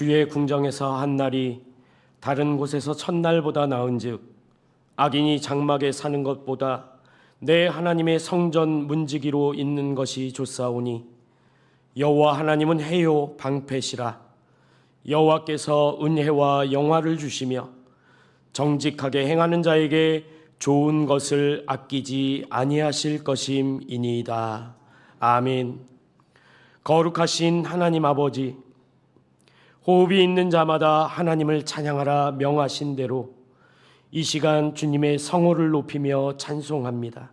주의 궁정에서 한 날이 다른 곳에서 첫날보다 나은즉 악인이 장막에 사는 것보다 내 하나님의 성전 문지기로 있는 것이 좋사오니 여호와 하나님은 해요 방패시라. 여호와께서 은혜와 영화를 주시며 정직하게 행하는 자에게 좋은 것을 아끼지 아니하실 것임이니이다. 아멘. 거룩하신 하나님 아버지, 호흡이 있는 자마다 하나님을 찬양하라 명하신 대로 이 시간 주님의 성호를 높이며 찬송합니다.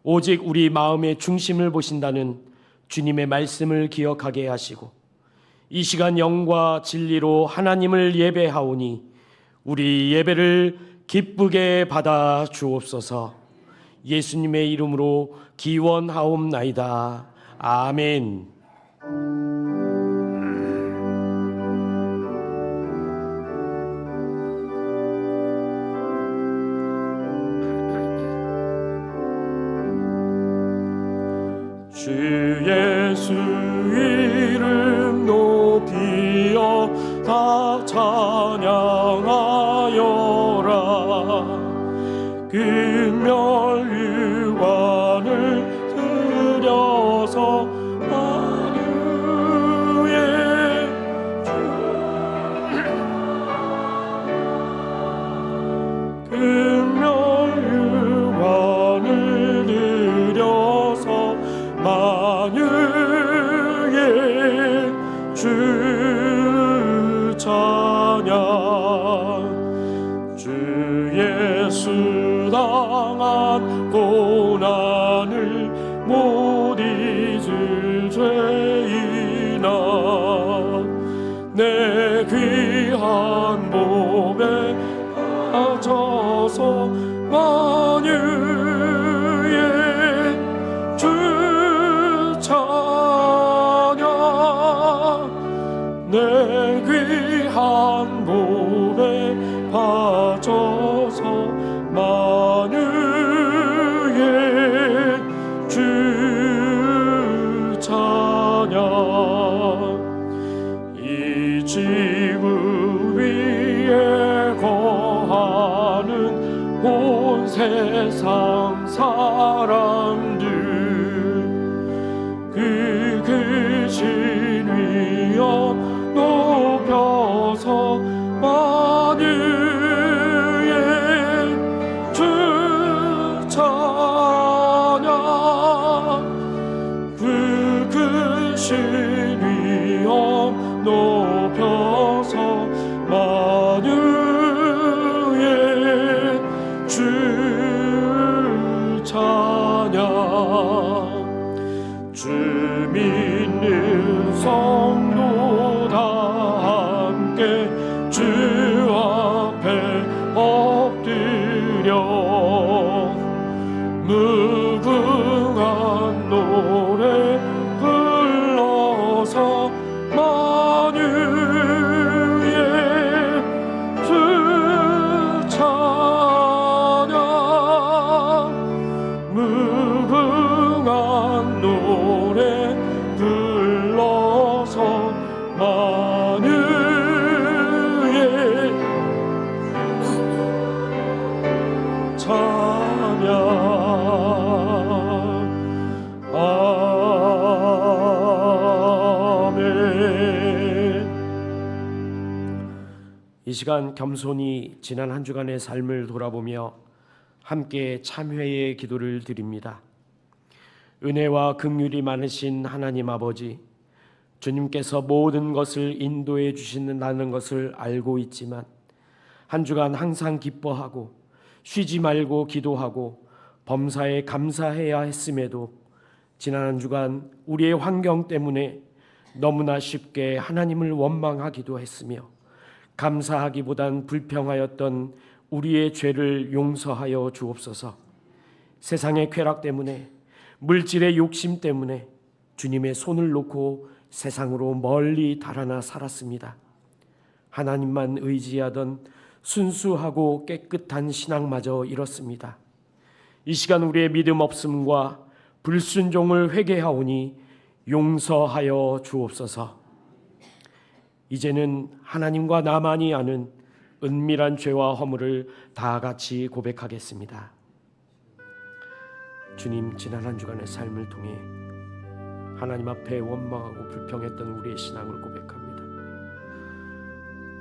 오직 우리 마음의 중심을 보신다는 주님의 말씀을 기억하게 하시고 이 시간 영과 진리로 하나님을 예배하오니 우리 예배를 기쁘게 받아 주옵소서. 예수님의 이름으로 기원하옵나이다. 아멘. 주 예수 이름 높이어 다 찬양하여라. 금멸유관을 들여서 만유의 금멸유관을 들여서 만유의 주 찬양. 주 예수 당한 고난을 못 잊을 죄인아 내 귀한 몸에 빠져서 만유의 주 찬양. 내 귀한 몸에 빠져서 만유의 주 찬양. 이 지구 위에 거하는 온 세상 사람들 그 크신 위엄 높여서 만유의 주 찬양. 그 크신 위엄 높여서 만유의 주 찬양. 주 믿는 성도 다 함께 주 앞에 엎드려 무궁한 노래 불러서 만유의 주 찬양. 무궁한 노래 불러서 만유의 찬양. 아멘. 이 시간 겸손히 지난 한 주간의 삶을 돌아보며 함께 참회의 기도를 드립니다. 은혜와 긍휼이 많으신 하나님 아버지, 주님께서 모든 것을 인도해 주신다는 것을 알고 있지만 한 주간 항상 기뻐하고 쉬지 말고 기도하고 범사에 감사해야 했음에도 지난 한 주간 우리의 환경 때문에 너무나 쉽게 하나님을 원망하기도 했으며 감사하기보단 불평하였던 우리의 죄를 용서하여 주옵소서. 세상의 쾌락 때문에 물질의 욕심 때문에 주님의 손을 놓고 세상으로 멀리 달아나 살았습니다. 하나님만 의지하던 순수하고 깨끗한 신앙마저 잃었습니다. 이 시간 우리의 믿음 없음과 불순종을 회개하오니 용서하여 주옵소서. 이제는 하나님과 나만이 아는 은밀한 죄와 허물을 다 같이 고백하겠습니다. 주님, 지난 한 주간의 삶을 통해 하나님 앞에 원망하고 불평했던 우리의 신앙을 고백합니다.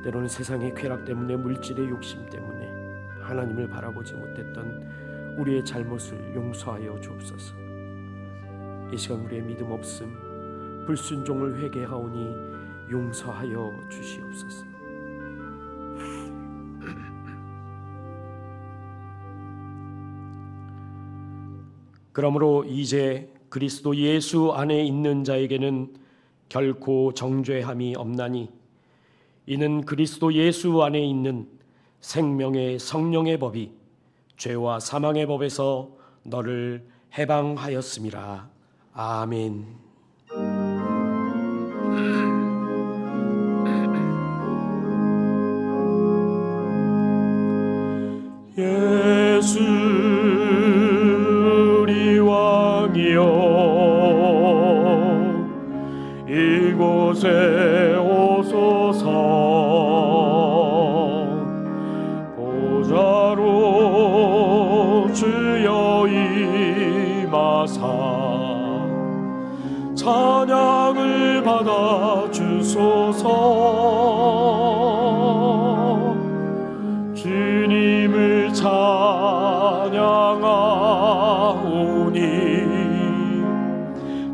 때로는 세상의 쾌락 때문에, 물질의 욕심 때문에 하나님을 바라보지 못했던 우리의 잘못을 용서하여 주옵소서. 이 시간 우리의 믿음 없음, 불순종을 회개하오니 용서하여 주시옵소서. 그러므로 이제 그리스도 예수 안에 있는 자에게는 결코 정죄함이 없나니, 이는 그리스도 예수 안에 있는 생명의 성령의 법이 죄와 사망의 법에서 너를 해방하였음이라. 아멘. 예수 우리 왕이여, 이곳에 오소서. 보좌로 주여 임하사 찬양을 받아 주소서. 주님을 찬양하오니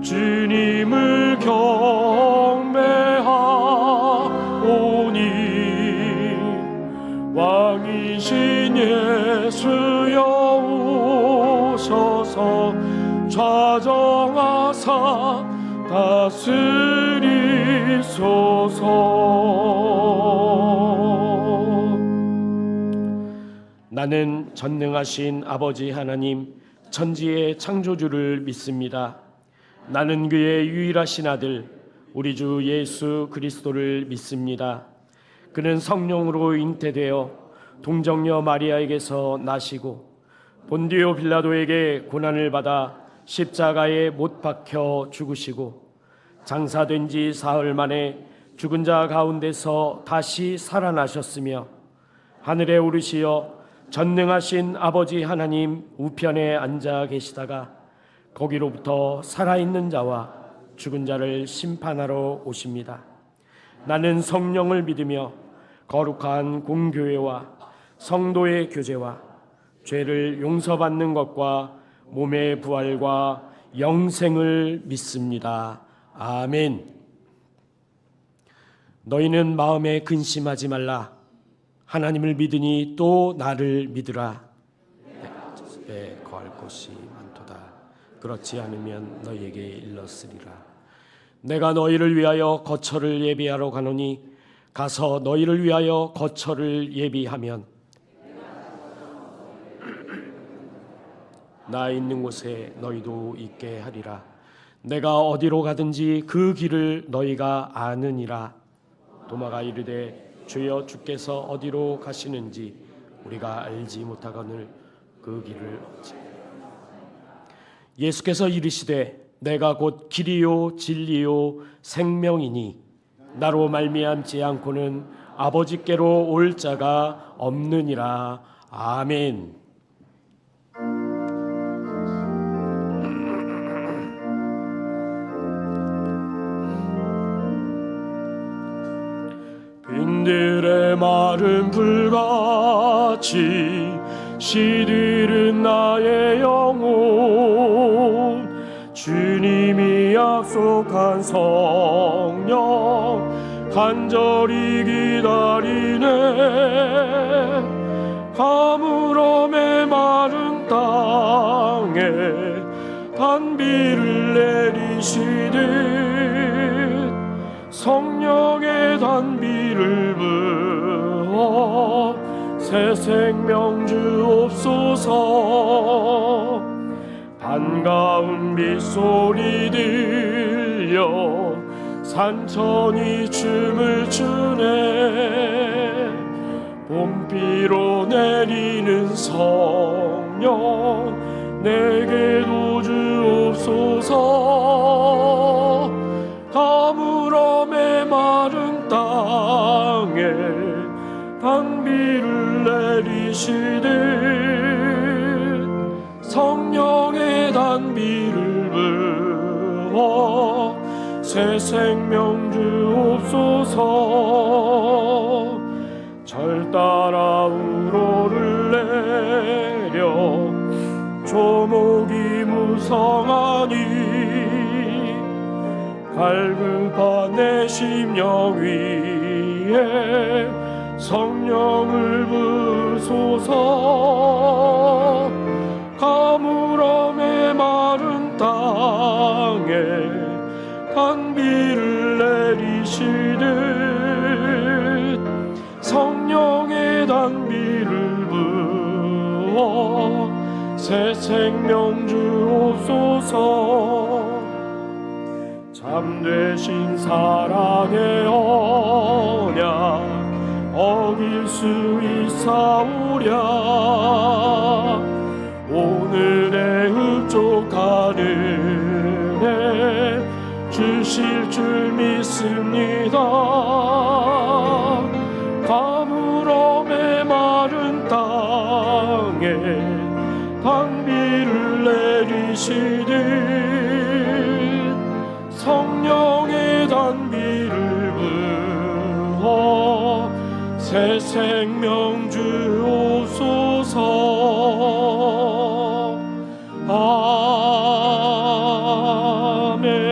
주님을 경배하오니 왕이신 예수여 오셔서 좌정하사 다스리소서. 나는 전능하신 아버지 하나님, 천지의 창조주를 믿습니다. 나는 그의 유일하신 아들 우리 주 예수 그리스도를 믿습니다. 그는 성령으로 잉태되어 동정녀 마리아에게서 나시고 본디오 빌라도에게 고난을 받아 십자가에 못 박혀 죽으시고 장사된 지 사흘 만에 죽은 자 가운데서 다시 살아나셨으며 하늘에 오르시어 전능하신 아버지 하나님 우편에 앉아 계시다가 거기로부터 살아있는 자와 죽은 자를 심판하러 오십니다. 나는 성령을 믿으며 거룩한 공교회와 성도의 교제와 죄를 용서받는 것과 몸의 부활과 영생을 믿습니다. 아멘. 너희는 마음에 근심하지 말라. 하나님을 믿으니 또 나를 믿으라. 내 집에 거할 곳이 많도다. 그렇지 않으면 너희에게 일렀으리라. 내가 너희를 위하여 거처를 예비하러 가노니 가서 너희를 위하여 거처를 예비하면 나 있는 곳에 너희도 있게 하리라. 내가 어디로 가든지 그 길을 너희가 아느니라. 도마가 이르되 주여 주께서 어디로 가시는지 우리가 알지 못하거늘 그 길을 어찌. 예수께서 이르시되 내가 곧 길이요 진리요 생명이니 나로 말미암지 않고는 아버지께로 올 자가 없느니라. 아멘. 빈들의 마른 불같이 시들은 나의 영혼, 주님이 약속한 성령 간절히 기다리네. 가물음의 마른 땅에 단비를 내리시듯 성령의 단비를 부어 새 생명 주옵소서. 반가운 빗소리 들려 산천이 춤을 추네. 봄비로 내리는 성령 내게도 주옵소서. 가물음의 마른 땅 단비를 내리시듯 성령의 단비를 부어 새 생명 주옵소서. 절 따라 우러를 내려 조목이 무성하니 갈급한 내 심령 위에 성령을 부으소서. 가물음에 마른 땅에 단비를 내리시듯 성령의 단비를 부어 새 생명 주옵소서. 잠되신 사랑의 언약 어길 수 있사오랴. 오늘의 흡족한 은혜 주실 줄 믿습니다. 가물음에 마른 땅에 단비를 내리시듯 성령의 단비를 부어 새 생명 주옵소서. 아멘.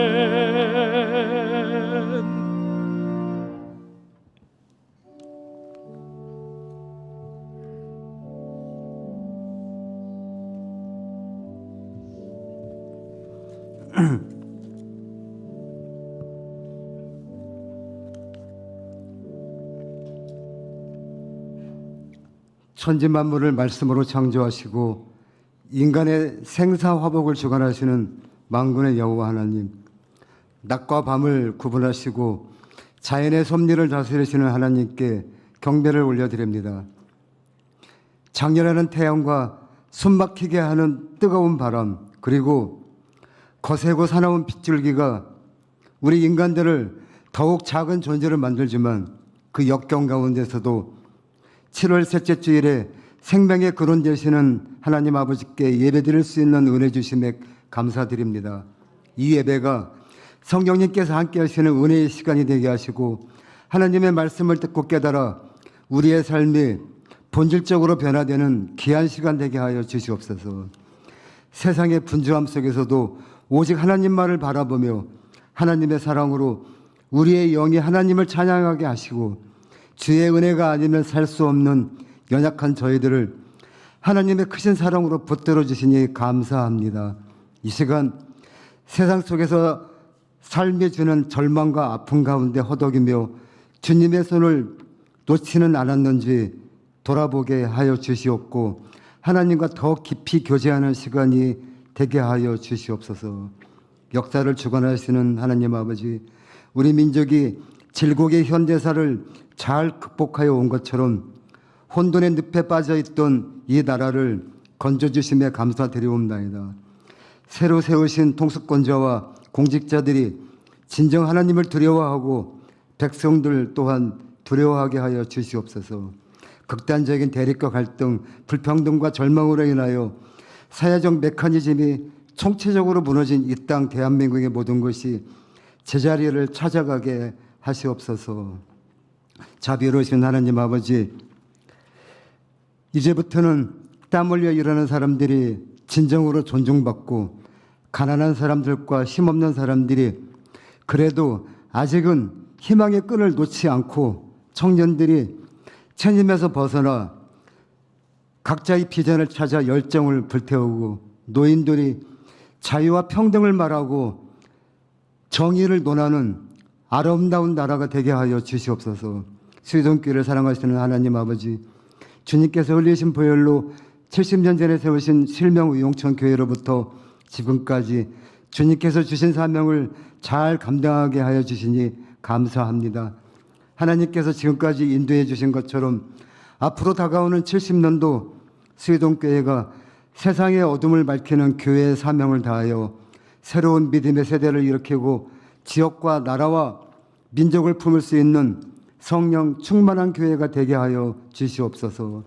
천지 만물을 말씀으로 창조하시고 인간의 생사화복을 주관하시는 만군의 여호와 하나님, 낮과 밤을 구분하시고 자연의 섭리를 다스리시는 하나님께 경배를 올려드립니다. 장렬하는 태양과 숨막히게 하는 뜨거운 바람, 그리고 거세고 사나운 빗줄기가 우리 인간들을 더욱 작은 존재를 만들지만 그 역경 가운데서도 7월 셋째 주일에 생명의 근원 되시는 하나님 아버지께 예배드릴 수 있는 은혜 주심에 감사드립니다. 이 예배가 성령님께서 함께 하시는 은혜의 시간이 되게 하시고 하나님의 말씀을 듣고 깨달아 우리의 삶이 본질적으로 변화되는 귀한 시간 되게 하여 주시옵소서. 세상의 분주함 속에서도 오직 하나님만을 바라보며 하나님의 사랑으로 우리의 영이 하나님을 찬양하게 하시고 주의 은혜가 아니면 살 수 없는 연약한 저희들을 하나님의 크신 사랑으로 붙들어 주시니 감사합니다. 이 시간 세상 속에서 삶이 주는 절망과 아픔 가운데 허덕이며 주님의 손을 놓지는 않았는지 돌아보게 하여 주시옵고 하나님과 더 깊이 교제하는 시간이 되게 하여 주시옵소서. 역사를 주관하시는 하나님 아버지, 우리 민족이 질곡의 현대사를 잘 극복하여 온 것처럼 혼돈의 늪에 빠져있던 이 나라를 건져주심에 감사드리옵나이다. 새로 세우신 통수권자와 공직자들이 진정 하나님을 두려워하고 백성들 또한 두려워하게 하여 주시옵소서. 극단적인 대립과 갈등, 불평등과 절망으로 인하여 사회적 메커니즘이 총체적으로 무너진 이 땅 대한민국의 모든 것이 제자리를 찾아가게 하시옵소서. 자비로우신 하나님 아버지, 이제부터는 땀 흘려 일하는 사람들이 진정으로 존중받고 가난한 사람들과 힘없는 사람들이 그래도 아직은 희망의 끈을 놓지 않고 청년들이 체념에서 벗어나 각자의 비전을 찾아 열정을 불태우고 노인들이 자유와 평등을 말하고 정의를 논하는 아름다운 나라가 되게 하여 주시옵소서. 수의동교회를 사랑하시는 하나님 아버지, 주님께서 흘리신 보혈로 70년 전에 세우신 실명의용천 교회로부터 지금까지 주님께서 주신 사명을 잘 감당하게 하여 주시니 감사합니다. 하나님께서 지금까지 인도해 주신 것처럼 앞으로 다가오는 70년도 수의동교회가 세상의 어둠을 밝히는 교회의 사명을 다하여 새로운 믿음의 세대를 일으키고 지역과 나라와 민족을 품을 수 있는 성령 충만한 교회가 되게 하여 주시옵소서.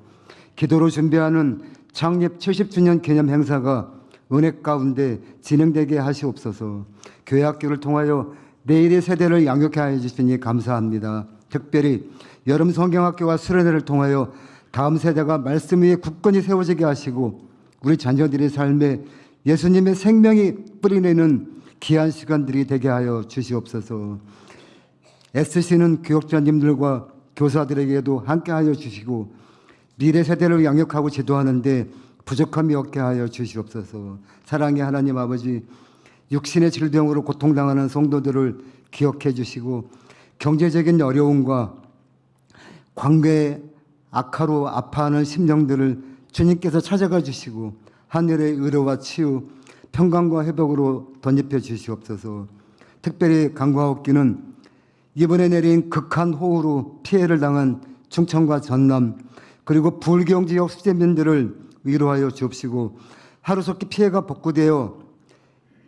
기도로 준비하는 창립 70주년 기념 행사가 은혜 가운데 진행되게 하시옵소서. 교회 학교를 통하여 내일의 세대를 양육해 하여 주시니 감사합니다. 특별히 여름 성경학교와 수련회를 통하여 다음 세대가 말씀 위에 굳건히 세워지게 하시고 우리 자녀들의 삶에 예수님의 생명이 뿌리내는 귀한 시간들이 되게 하여 주시옵소서. 애쓰시는 교육자님들과 교사들에게도 함께하여 주시고 미래 세대를 양육하고 지도하는데 부족함이 없게 하여 주시옵소서. 사랑의 하나님 아버지, 육신의 질병으로 고통당하는 성도들을 기억해 주시고 경제적인 어려움과 관계의 악화로 아파하는 심령들을 주님께서 찾아가 주시고 하늘의 의로와 치유, 평강과 회복으로 덧입혀 주시옵소서. 특별히 강과옥기는 이번에 내린 극한 호우로 피해를 당한 충청과 전남 그리고 불경 지역 수재민들을 위로하여 주옵시고 하루속히 피해가 복구되어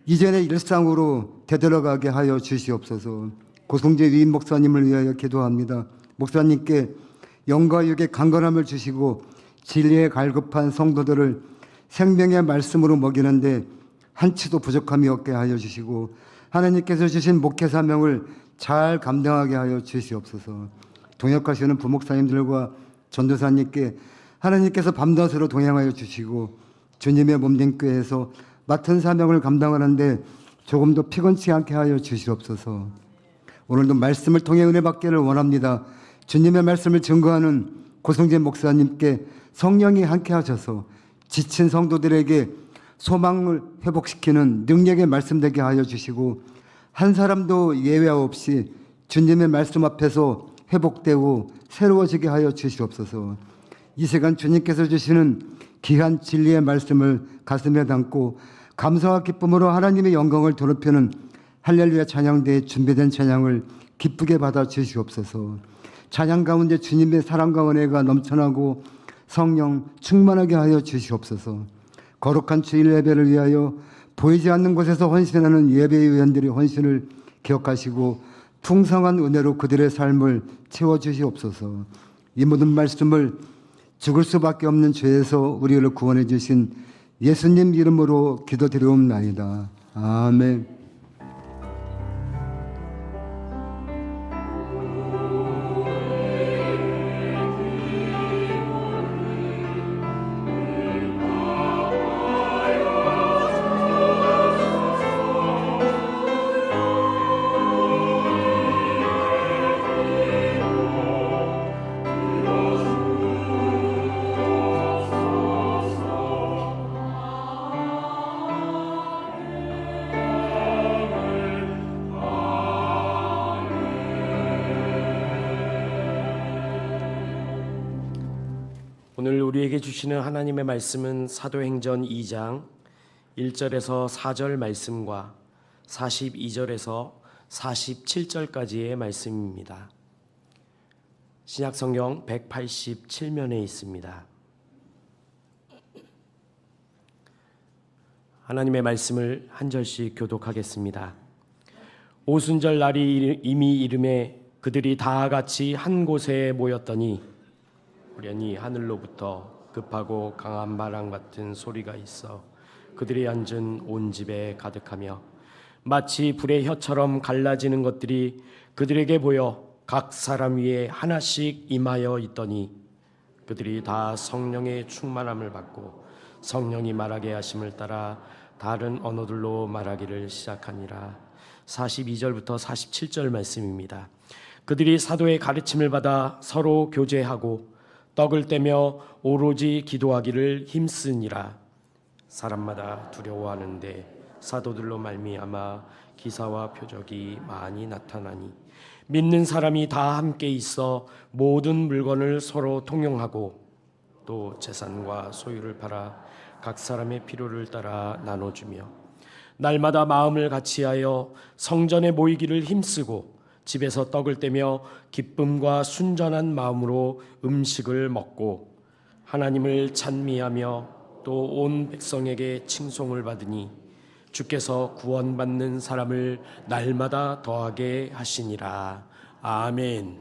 이전의 일상으로 되돌아가게 하여 주시옵소서. 고승재 위임 목사님을 위하여 기도합니다. 목사님께 영과 육의 강건함을 주시고 진리에 갈급한 성도들을 생명의 말씀으로 먹이는데 한치도 부족함이 없게 하여 주시고 하나님께서 주신 목회 사명을 잘 감당하게 하여 주시옵소서. 동역하시는 부목사님들과 전도사님께 하나님께서 밤낮으로 동행하여 주시고 주님의 몸된 교회에서 맡은 사명을 감당하는데 조금도 피곤치 않게 하여 주시옵소서. 오늘도 말씀을 통해 은혜 받기를 원합니다. 주님의 말씀을 증거하는 고성재 목사님께 성령이 함께 하셔서 지친 성도들에게 소망을 회복시키는 능력의 말씀 되게 하여 주시고 한 사람도 예외 없이 주님의 말씀 앞에서 회복되고 새로워지게 하여 주시옵소서. 이 시간 주님께서 주시는 귀한 진리의 말씀을 가슴에 담고 감사와 기쁨으로 하나님의 영광을 더럽히는 할렐루야 찬양대에 준비된 찬양을 기쁘게 받아 주시옵소서. 찬양 가운데 주님의 사랑과 은혜가 넘쳐나고 성령 충만하게 하여 주시옵소서. 거룩한 주일 예배를 위하여 보이지 않는 곳에서 헌신하는 예배위원들의 헌신을 기억하시고 풍성한 은혜로 그들의 삶을 채워주시옵소서. 이 모든 말씀을 죽을 수밖에 없는 죄에서 우리를 구원해 주신 예수님 이름으로 기도드리옵나이다. 아멘. 오늘 우리에게 주시는 하나님의 말씀은 사도행전 2장 1절에서 4절 말씀과 42절에서 47절까지의 말씀입니다. 신약성경 187면에 있습니다. 하나님의 말씀을 한 절씩 교독하겠습니다. 오순절 날이 이미 이름에 그들이 다 같이 한 곳에 모였더니 우연히 하늘로부터 급하고 강한 바람 같은 소리가 있어 그들이 앉은 온 집에 가득하며 마치 불의 혀처럼 갈라지는 것들이 그들에게 보여 각 사람 위에 하나씩 임하여 있더니 그들이 다 성령의 충만함을 받고 성령이 말하게 하심을 따라 다른 언어들로 말하기를 시작하니라. 42절부터 47절 말씀입니다. 그들이 사도의 가르침을 받아 서로 교제하고 떡을 떼며 오로지 기도하기를 힘쓰니라. 사람마다 두려워하는데 사도들로 말미암아 기사와 표적이 많이 나타나니 믿는 사람이 다 함께 있어 모든 물건을 서로 통용하고 또 재산과 소유를 팔아 각 사람의 필요를 따라 나눠주며 날마다 마음을 같이하여 성전에 모이기를 힘쓰고 집에서 떡을 떼며 기쁨과 순전한 마음으로 음식을 먹고 하나님을 찬미하며 또 온 백성에게 칭송을 받으니 주께서 구원받는 사람을 날마다 더하게 하시니라. 아멘.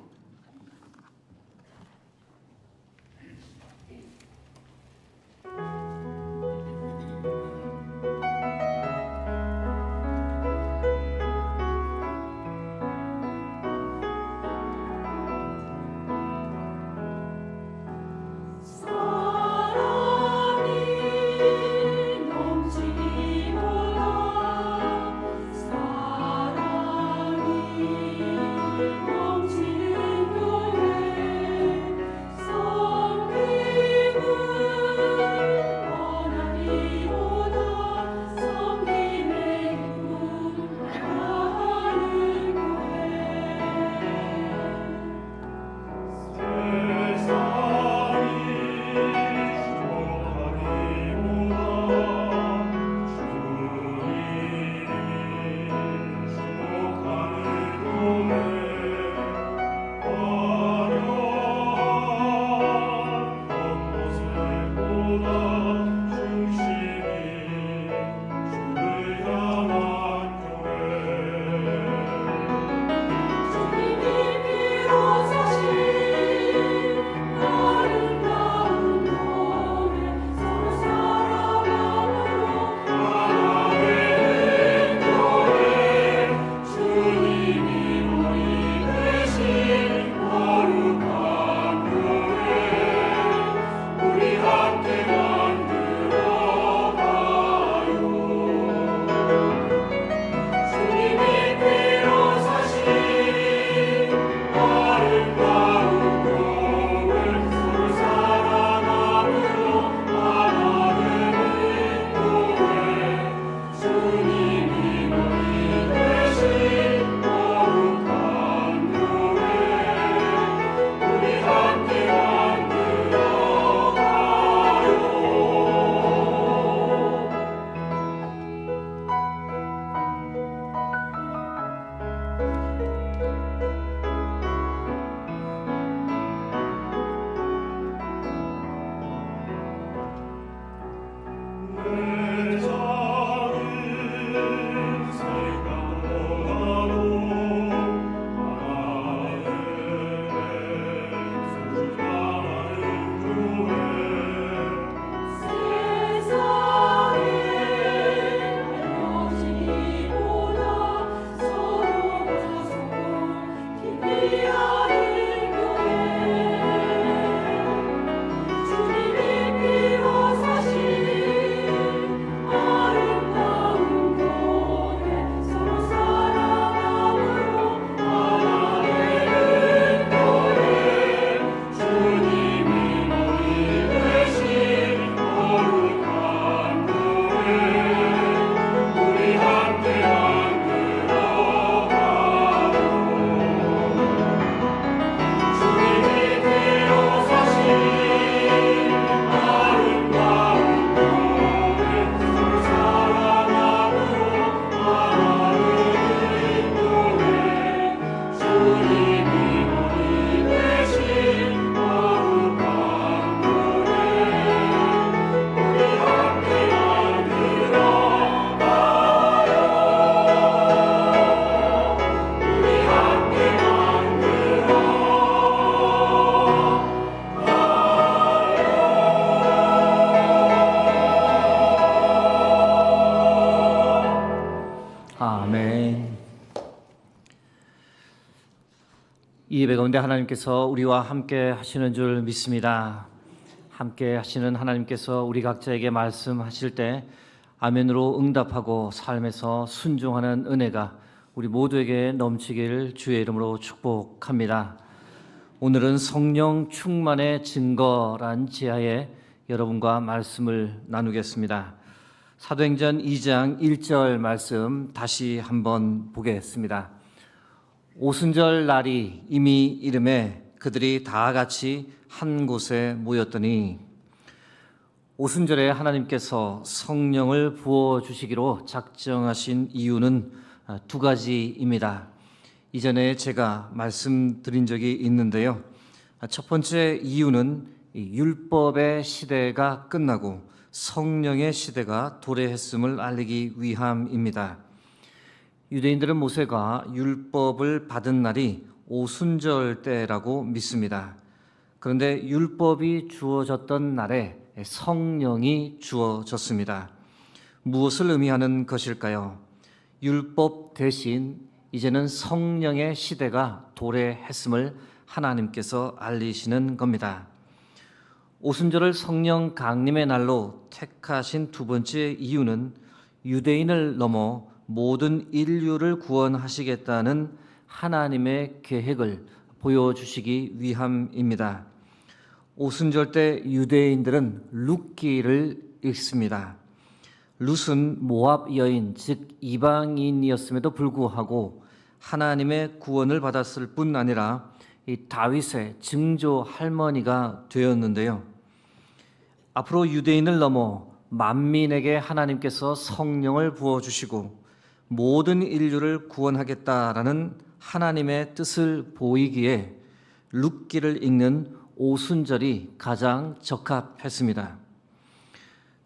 아멘. 이 예배 가운데 하나님께서 우리와 함께 하시는 줄 믿습니다. 함께 하시는 하나님께서 우리 각자에게 말씀하실 때 아멘으로 응답하고 삶에서 순종하는 은혜가 우리 모두에게 넘치기를 주의 이름으로 축복합니다. 오늘은 성령 충만의 증거란 지하에 여러분과 말씀을 나누겠습니다. 사도행전 2장 1절 말씀 다시 한번 보겠습니다. 오순절 날이 이미 이름에 그들이 다 같이 한 곳에 모였더니, 오순절에 하나님께서 성령을 부어주시기로 작정하신 이유는 두 가지입니다. 이전에 제가 말씀드린 적이 있는데요. 첫 번째 이유는 율법의 시대가 끝나고 성령의 시대가 도래했음을 알리기 위함입니다. 유대인들은 모세가 율법을 받은 날이 오순절 때라고 믿습니다. 그런데 율법이 주어졌던 날에 성령이 주어졌습니다. 무엇을 의미하는 것일까요? 율법 대신 이제는 성령의 시대가 도래했음을 하나님께서 알리시는 겁니다. 오순절을 성령 강림의 날로 택하신 두 번째 이유는 유대인을 넘어 모든 인류를 구원하시겠다는 하나님의 계획을 보여주시기 위함입니다. 오순절 때 유대인들은 룻기를 읽습니다. 룻은 모압 여인, 즉 이방인이었음에도 불구하고 하나님의 구원을 받았을 뿐 아니라 이 다윗의 증조 할머니가 되었는데요. 앞으로 유대인을 넘어 만민에게 하나님께서 성령을 부어주시고 모든 인류를 구원하겠다라는 하나님의 뜻을 보이기에 룻기를 읽는 오순절이 가장 적합했습니다.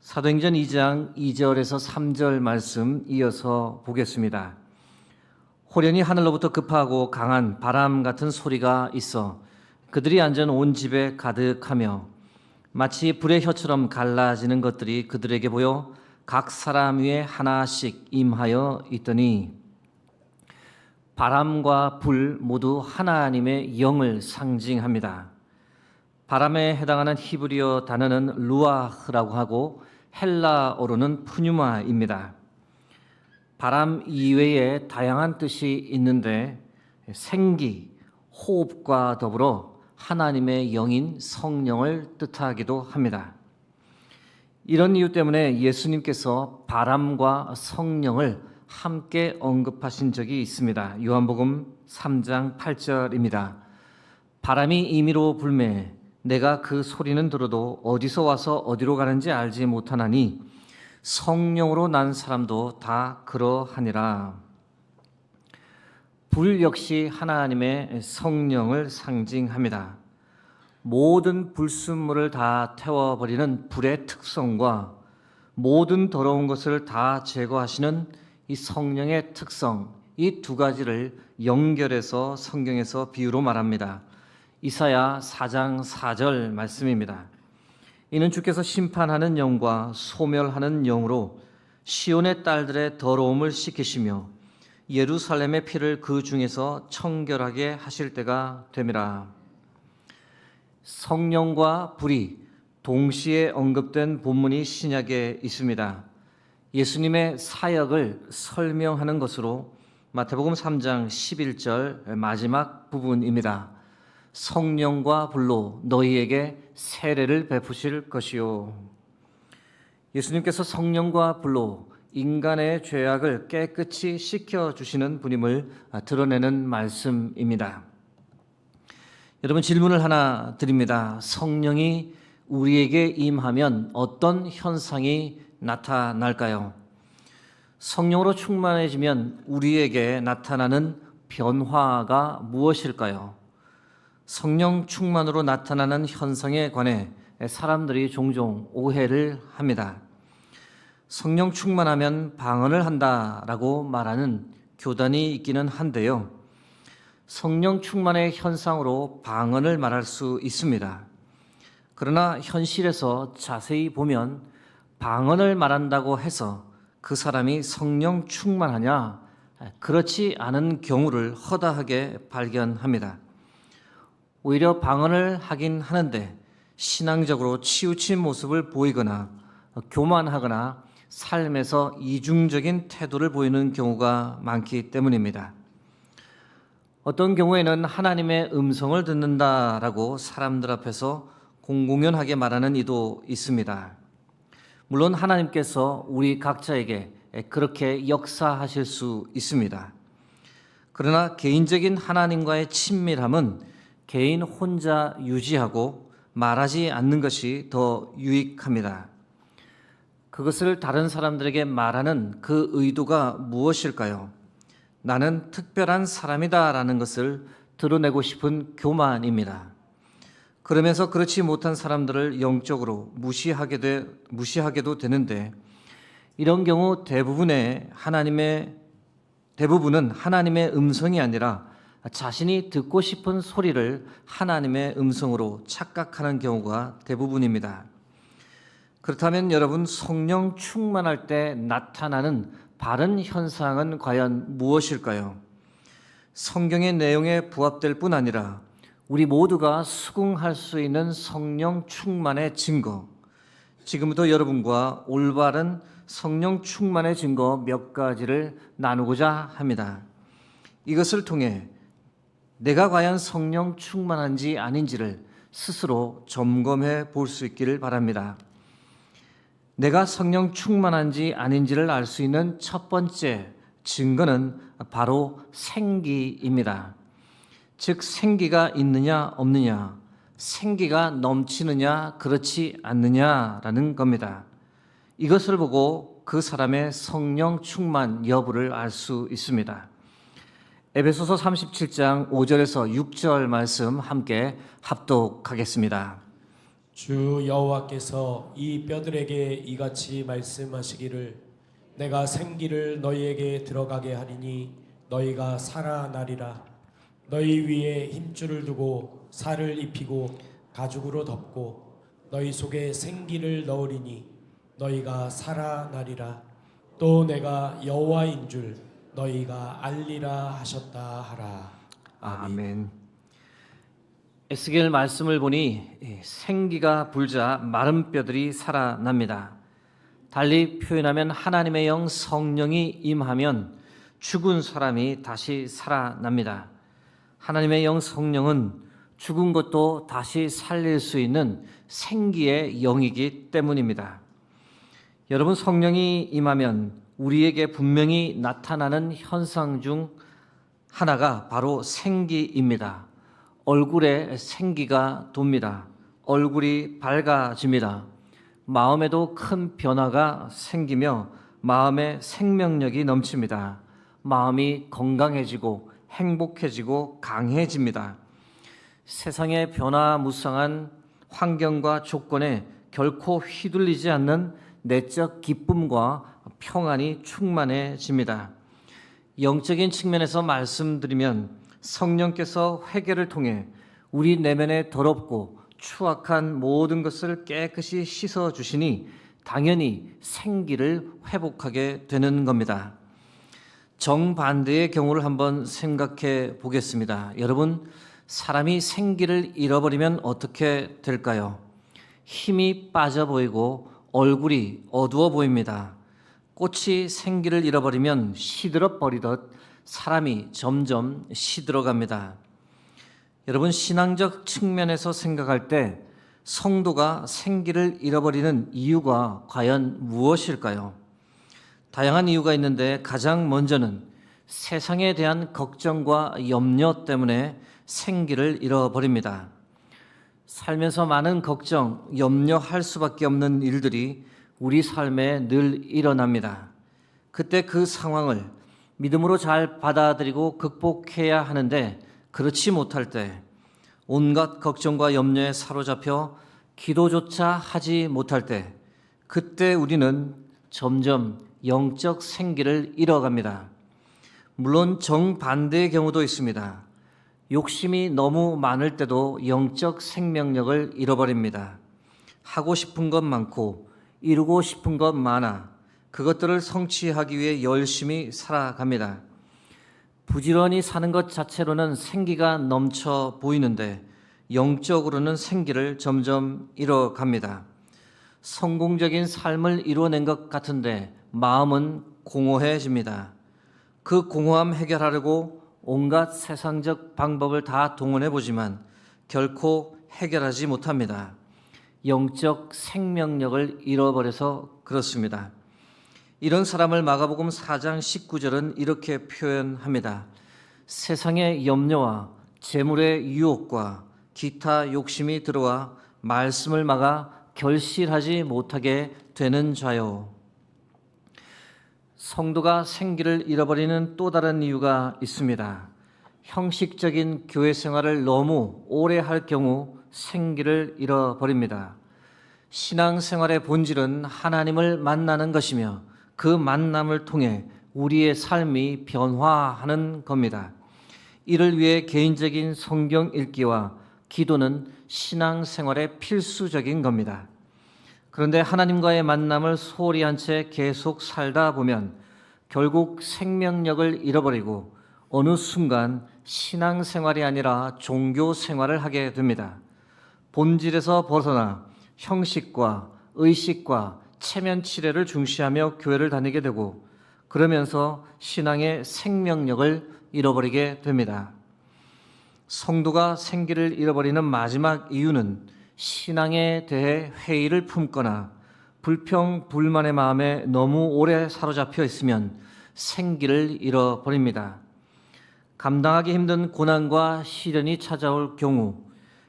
사도행전 2장 2절에서 3절 말씀 이어서 보겠습니다. 호련히 하늘로부터 급하고 강한 바람 같은 소리가 있어 그들이 앉은 온 집에 가득하며 마치 불의 혀처럼 갈라지는 것들이 그들에게 보여 각 사람 위에 하나씩 임하여 있더니, 바람과 불 모두 하나님의 영을 상징합니다. 바람에 해당하는 히브리어 단어는 루아흐라고 하고 헬라어로는 푸뉴마입니다. 바람 이외에 다양한 뜻이 있는데 생기, 호흡과 더불어 하나님의 영인 성령을 뜻하기도 합니다. 이런 이유 때문에 예수님께서 바람과 성령을 함께 언급하신 적이 있습니다. 요한복음 3장 8절입니다. 바람이 임의로 불매 내가 그 소리는 들어도 어디서 와서 어디로 가는지 알지 못하나니 성령으로 난 사람도 다 그러하니라. 불 역시 하나님의 성령을 상징합니다. 모든 불순물을 다 태워버리는 불의 특성과 모든 더러운 것을 다 제거하시는 이 성령의 특성, 이 두 가지를 연결해서 성경에서 비유로 말합니다. 이사야 4장 4절 말씀입니다. 이는 주께서 심판하는 영과 소멸하는 영으로 시온의 딸들의 더러움을 씻기시며 예루살렘의 피를 그 중에서 청결하게 하실 때가 됨이라. 성령과 불이 동시에 언급된 본문이 신약에 있습니다. 예수님의 사역을 설명하는 것으로 마태복음 3장 11절 마지막 부분입니다. 성령과 불로 너희에게 세례를 베푸실 것이요. 예수님께서 성령과 불로 인간의 죄악을 깨끗이 씻겨주시는 분임을 드러내는 말씀입니다. 여러분, 질문을 하나 드립니다. 성령이 우리에게 임하면 어떤 현상이 나타날까요? 성령으로 충만해지면 우리에게 나타나는 변화가 무엇일까요? 성령 충만으로 나타나는 현상에 관해 사람들이 종종 오해를 합니다. 성령 충만하면 방언을 한다라고 말하는 교단이 있기는 한데요. 성령 충만의 현상으로 방언을 말할 수 있습니다. 그러나 현실에서 자세히 보면 방언을 말한다고 해서 그 사람이 성령 충만하냐? 그렇지 않은 경우를 허다하게 발견합니다. 오히려 방언을 하긴 하는데 신앙적으로 치우친 모습을 보이거나 교만하거나 삶에서 이중적인 태도를 보이는 경우가 많기 때문입니다. 어떤 경우에는 하나님의 음성을 듣는다라고 사람들 앞에서 공공연하게 말하는 이도 있습니다. 물론 하나님께서 우리 각자에게 그렇게 역사하실 수 있습니다. 그러나 개인적인 하나님과의 친밀함은 개인 혼자 유지하고 말하지 않는 것이 더 유익합니다. 그것을 다른 사람들에게 말하는 그 의도가 무엇일까요? 나는 특별한 사람이다라는 것을 드러내고 싶은 교만입니다. 그러면서 그렇지 못한 사람들을 영적으로 무시하게도 되는데, 이런 경우 대부분은 하나님의 음성이 아니라 자신이 듣고 싶은 소리를 하나님의 음성으로 착각하는 경우가 대부분입니다. 그렇다면 여러분, 성령 충만할 때 나타나는 바른 현상은 과연 무엇일까요? 성경의 내용에 부합될 뿐 아니라 우리 모두가 수긍할 수 있는 성령 충만의 증거, 지금부터 여러분과 올바른 성령 충만의 증거 몇 가지를 나누고자 합니다. 이것을 통해 내가 과연 성령 충만한지 아닌지를 스스로 점검해 볼 수 있기를 바랍니다. 내가 성령 충만한지 아닌지를 알 수 있는 첫 번째 증거는 바로 생기입니다. 즉, 생기가 있느냐 없느냐, 생기가 넘치느냐 그렇지 않느냐라는 겁니다. 이것을 보고 그 사람의 성령 충만 여부를 알 수 있습니다. 에베소서 37장 5절에서 6절 말씀 함께 합독하겠습니다. 주 여호와께서 이 뼈들에게 이같이 말씀하시기를 내가 생기를 너희에게 들어가게 하리니 너희가 살아나리라. 너희 위에 힘줄을 두고 살을 입히고 가죽으로 덮고 너희 속에 생기를 넣으리니 너희가 살아나리라. 또 내가 여호와인 줄 너희가 알리라 하셨다 하라. 아멘. 에스겔 말씀을 보니 생기가 불자 마른 뼈들이 살아납니다. 달리 표현하면 하나님의 영 성령이 임하면 죽은 사람이 다시 살아납니다. 하나님의 영 성령은 죽은 것도 다시 살릴 수 있는 생기의 영이기 때문입니다. 여러분, 성령이 임하면 우리에게 분명히 나타나는 현상 중 하나가 바로 생기입니다. 얼굴에 생기가 돕니다. 얼굴이 밝아집니다. 마음에도 큰 변화가 생기며 마음에 생명력이 넘칩니다. 마음이 건강해지고 행복해지고 강해집니다. 세상의 변화무쌍한 환경과 조건에 결코 휘둘리지 않는 내적 기쁨과 평안이 충만해집니다. 영적인 측면에서 말씀드리면 성령께서 회개를 통해 우리 내면의 더럽고 추악한 모든 것을 깨끗이 씻어주시니 당연히 생기를 회복하게 되는 겁니다. 정반대의 경우를 한번 생각해 보겠습니다. 여러분, 사람이 생기를 잃어버리면 어떻게 될까요? 힘이 빠져 보이고 얼굴이 어두워 보입니다. 꽃이 생기를 잃어버리면 시들어 버리듯 사람이 점점 시들어갑니다. 여러분, 신앙적 측면에서 생각할 때 성도가 생기를 잃어버리는 이유가 과연 무엇일까요? 다양한 이유가 있는데 가장 먼저는 세상에 대한 걱정과 염려 때문에 생기를 잃어버립니다. 살면서 많은 걱정, 염려할 수밖에 없는 일들이 우리 삶에 늘 일어납니다. 그때 그 상황을 믿음으로 잘 받아들이고 극복해야 하는데 그렇지 못할 때 온갖 걱정과 염려에 사로잡혀 기도조차 하지 못할 때 그때 우리는 점점 영적 생기를 잃어갑니다. 물론 정반대의 경우도 있습니다. 욕심이 너무 많을 때도 영적 생명력을 잃어버립니다. 하고 싶은 것 많고 이루고 싶은 것 많아 그것들을 성취하기 위해 열심히 살아갑니다. 부지런히 사는 것 자체로는 생기가 넘쳐 보이는데 영적으로는 생기를 점점 잃어갑니다. 성공적인 삶을 이루어낸 것 같은데 마음은 공허해집니다. 그 공허함 해결하려고 온갖 세상적 방법을 다 동원해 보지만 결코 해결하지 못합니다. 영적 생명력을 잃어버려서 그렇습니다. 이런 사람을 마가복음 4장 19절은 이렇게 표현합니다. 세상의 염려와 재물의 유혹과 기타 욕심이 들어와 말씀을 막아 결실하지 못하게 되는 자요. 성도가 생기를 잃어버리는 또 다른 이유가 있습니다. 형식적인 교회 생활을 너무 오래 할 경우 생기를 잃어버립니다. 신앙생활의 본질은 하나님을 만나는 것이며 그 만남을 통해 우리의 삶이 변화하는 겁니다. 이를 위해 개인적인 성경 읽기와 기도는 신앙생활의 필수적인 겁니다. 그런데 하나님과의 만남을 소홀히 한 채 계속 살다 보면 결국 생명력을 잃어버리고 어느 순간 신앙생활이 아니라 종교생활을 하게 됩니다. 본질에서 벗어나 형식과 의식과 체면치레를 중시하며 교회를 다니게 되고 그러면서 신앙의 생명력을 잃어버리게 됩니다. 성도가 생기를 잃어버리는 마지막 이유는 신앙에 대해 회의를 품거나 불평, 불만의 마음에 너무 오래 사로잡혀 있으면 생기를 잃어버립니다. 감당하기 힘든 고난과 시련이 찾아올 경우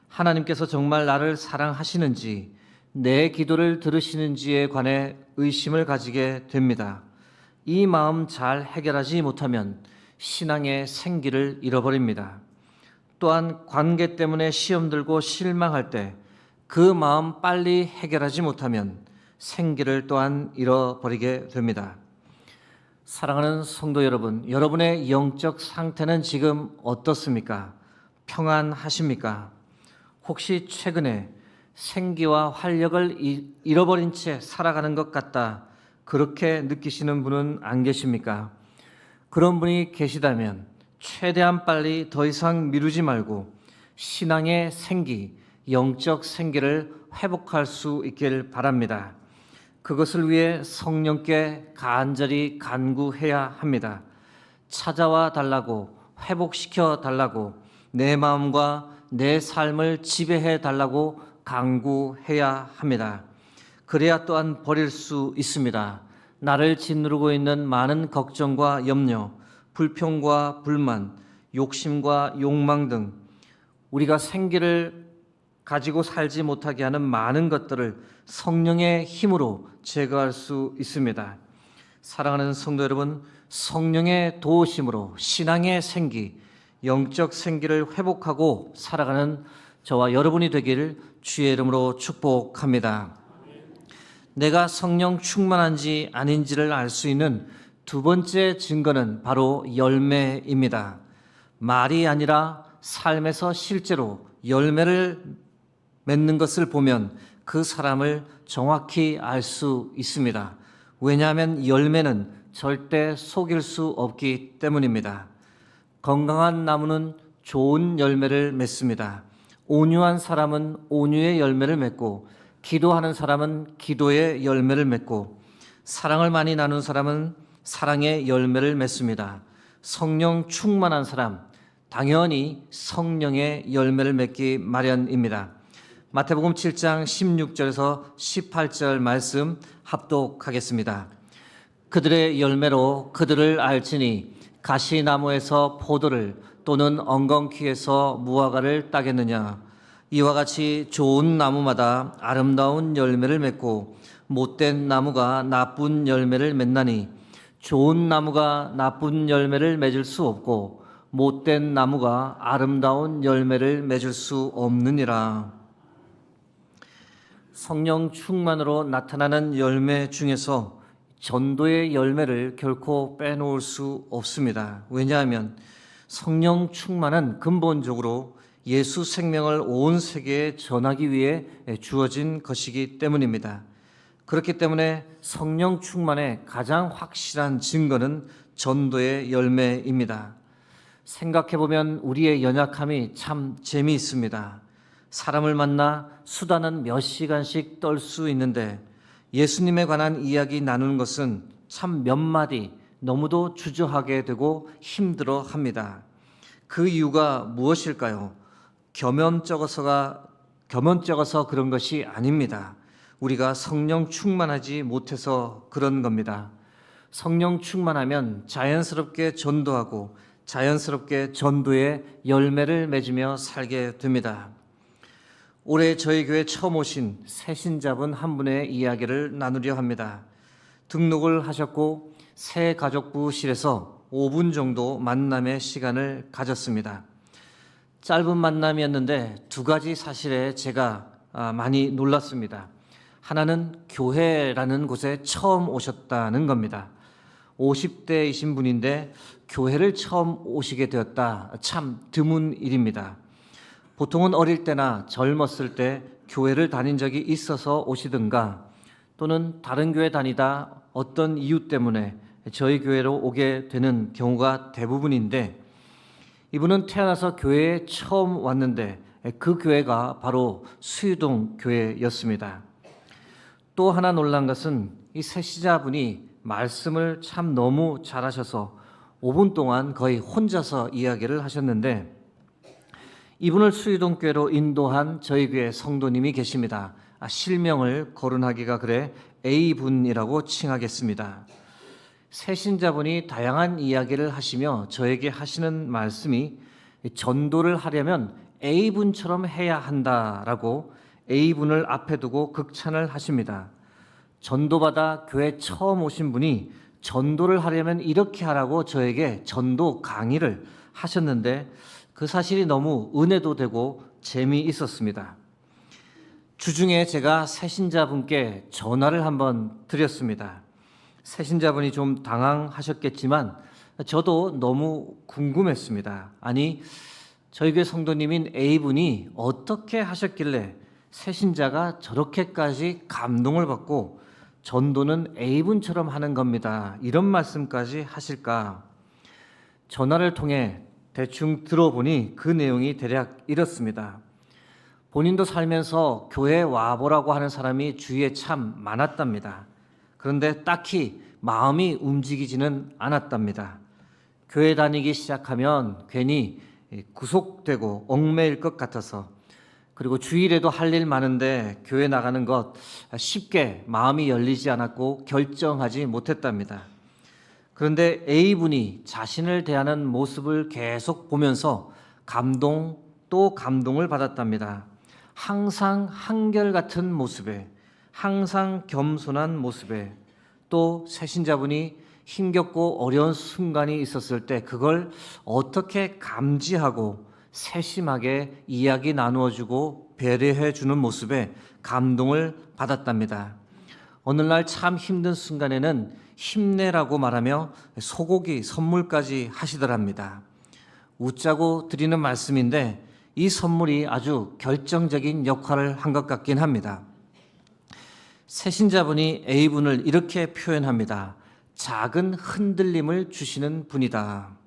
하나님께서 정말 나를 사랑하시는지 내 기도를 들으시는지에 관해 의심을 가지게 됩니다. 이 마음 잘 해결하지 못하면 신앙의 생기를 잃어버립니다. 또한 관계 때문에 시험 들고 실망할 때 그 마음 빨리 해결하지 못하면 생기를 또한 잃어버리게 됩니다. 사랑하는 성도 여러분, 여러분의 영적 상태는 지금 어떻습니까? 평안하십니까? 혹시 최근에 생기와 활력을 잃어버린 채 살아가는 것 같다 그렇게 느끼시는 분은 안 계십니까? 그런 분이 계시다면 최대한 빨리 더 이상 미루지 말고 신앙의 생기, 영적 생기를 회복할 수 있길 바랍니다. 그것을 위해 성령께 간절히 간구해야 합니다. 찾아와 달라고, 회복시켜 달라고, 내 마음과 내 삶을 지배해 달라고 간구해야 합니다. 그래야 또한 버릴 수 있습니다. 나를 짓누르고 있는 많은 걱정과 염려, 불평과 불만, 욕심과 욕망 등 우리가 생기를 가지고 살지 못하게 하는 많은 것들을 성령의 힘으로 제거할 수 있습니다. 사랑하는 성도 여러분, 성령의 도우심으로 신앙의 생기, 영적 생기를 회복하고 살아가는 저와 여러분이 되기를 주의 이름으로 축복합니다. 내가 성령 충만한지 아닌지를 알 수 있는 두 번째 증거는 바로 열매입니다. 말이 아니라 삶에서 실제로 열매를 맺는 것을 보면 그 사람을 정확히 알 수 있습니다. 왜냐하면 열매는 절대 속일 수 없기 때문입니다. 건강한 나무는 좋은 열매를 맺습니다. 온유한 사람은 온유의 열매를 맺고, 기도하는 사람은 기도의 열매를 맺고, 사랑을 많이 나눈 사람은 사랑의 열매를 맺습니다. 성령 충만한 사람, 당연히 성령의 열매를 맺기 마련입니다. 마태복음 7장 16절에서 18절 말씀 합독하겠습니다. 그들의 열매로 그들을 알지니 가시나무에서 포도를 또는 엉겅퀴에서 무화과를 따겠느냐. 이와 같이 좋은 나무마다 아름다운 열매를 맺고 못된 나무가 나쁜 열매를 맺나니 좋은 나무가 나쁜 열매를 맺을 수 없고 못된 나무가 아름다운 열매를 맺을 수 없느니라. 성령 충만으로 나타나는 열매 중에서 전도의 열매를 결코 빼놓을 수 없습니다. 왜냐하면 성령 충만은 근본적으로 예수 생명을 온 세계에 전하기 위해 주어진 것이기 때문입니다. 그렇기 때문에 성령 충만의 가장 확실한 증거는 전도의 열매입니다. 생각해보면 우리의 연약함이 참 재미있습니다. 사람을 만나 수다는 몇 시간씩 떨 수 있는데 예수님에 관한 이야기 나누는 것은 참 몇 마디 너무도 주저하게 되고 힘들어 합니다. 그 이유가 무엇일까요? 겸연쩍어서 그런 것이 아닙니다. 우리가 성령 충만하지 못해서 그런 겁니다. 성령 충만하면 자연스럽게 전도하고 자연스럽게 전도의 열매를 맺으며 살게 됩니다. 올해 저희 교회 처음 오신 새신자분 한 분의 이야기를 나누려 합니다. 등록을 하셨고 새 가족부실에서 5분 정도 만남의 시간을 가졌습니다. 짧은 만남이었는데 두 가지 사실에 제가 많이 놀랐습니다. 하나는 교회라는 곳에 처음 오셨다는 겁니다. 50대이신 분인데 교회를 처음 오시게 되었다. 참 드문 일입니다. 보통은 어릴 때나 젊었을 때 교회를 다닌 적이 있어서 오시든가 또는 다른 교회 다니다 어떤 이유 때문에 저희 교회로 오게 되는 경우가 대부분인데 이분은 태어나서 교회에 처음 왔는데 그 교회가 바로 수유동 교회였습니다. 또 하나 놀란 것은 이 새시자분이 말씀을 참 너무 잘하셔서 5분 동안 거의 혼자서 이야기를 하셨는데 이분을 수유동 교회로 인도한 저희 교회 성도님이 계십니다. 실명을 거론하기가 그래 A분이라고 칭하겠습니다. 새신자분이 다양한 이야기를 하시며 저에게 하시는 말씀이 전도를 하려면 A분처럼 해야 한다라고 A분을 앞에 두고 극찬을 하십니다. 전도받아 교회 처음 오신 분이 전도를 하려면 이렇게 하라고 저에게 전도 강의를 하셨는데 그 사실이 너무 은혜도 되고 재미있었습니다. 주중에 제가 새신자분께 전화를 한번 드렸습니다. 새신자분이 좀 당황하셨겠지만 저도 너무 궁금했습니다. 아니, 저희 교회 성도님인 A분이 어떻게 하셨길래 새신자가 저렇게까지 감동을 받고 전도는 A분처럼 하는 겁니다. 이런 말씀까지 하실까? 전화를 통해 대충 들어보니 그 내용이 대략 이렇습니다. 본인도 살면서 교회에 와보라고 하는 사람이 주위에 참 많았답니다. 그런데 딱히 마음이 움직이지는 않았답니다. 교회 다니기 시작하면 괜히 구속되고 얽매일 것 같아서 그리고 주일에도 할 일 많은데 교회 나가는 것 쉽게 마음이 열리지 않았고 결정하지 못했답니다. 그런데 A분이 자신을 대하는 모습을 계속 보면서 감동 또 감동을 받았답니다. 항상 한결같은 모습에, 항상 겸손한 모습에, 또 새신자분이 힘겹고 어려운 순간이 있었을 때 그걸 어떻게 감지하고 세심하게 이야기 나누어주고 배려해주는 모습에 감동을 받았답니다. 어느 날 참 힘든 순간에는 힘내라고 말하며 소고기 선물까지 하시더랍니다. 웃자고 드리는 말씀인데 이 선물이 아주 결정적인 역할을 한 것 같긴 합니다. 새신자분이 A분을 이렇게 표현합니다. 작은 흔들림을 주시는 분이다.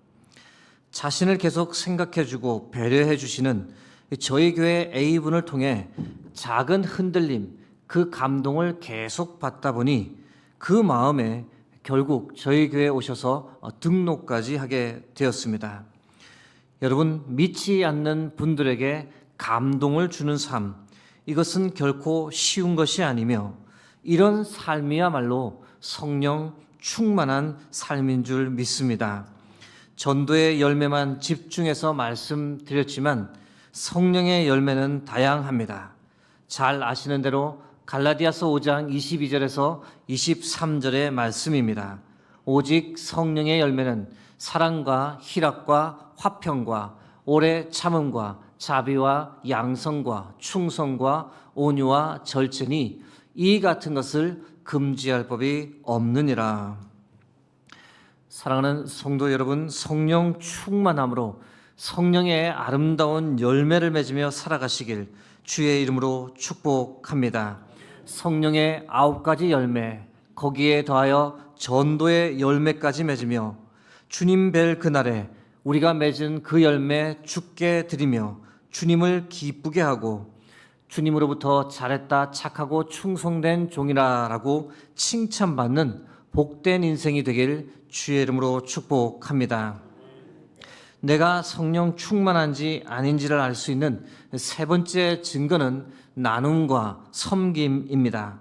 자신을 계속 생각해주고 배려해주시는 저희 교회 A분을 통해 작은 흔들림, 그 감동을 계속 받다 보니 그 마음에 결국 저희 교회에 오셔서 등록까지 하게 되었습니다. 여러분, 믿지 않는 분들에게 감동을 주는 삶, 이것은 결코 쉬운 것이 아니며 이런 삶이야말로 성령 충만한 삶인 줄 믿습니다. 전도의 열매만 집중해서 말씀드렸지만 성령의 열매는 다양합니다. 잘 아시는 대로 갈라디아서 5장 22절에서 23절의 말씀입니다. 오직 성령의 열매는 사랑과 희락과 화평과 오래 참음과 자비와 양성과 충성과 온유와 절제니 이 같은 것을 금지할 법이 없느니라. 사랑하는 성도 여러분, 성령 충만함으로 성령의 아름다운 열매를 맺으며 살아가시길 주의 이름으로 축복합니다. 성령의 9가지 열매, 거기에 더하여 전도의 열매까지 맺으며 주님 뵐 그날에 우리가 맺은 그 열매 주께 드리며 주님을 기쁘게 하고 주님으로부터 잘했다 착하고 충성된 종이라라고 칭찬받는 복된 인생이 되길 주의 이름으로 축복합니다. 내가 성령 충만한지 아닌지를 알 수 있는 세 번째 증거는 나눔과 섬김입니다.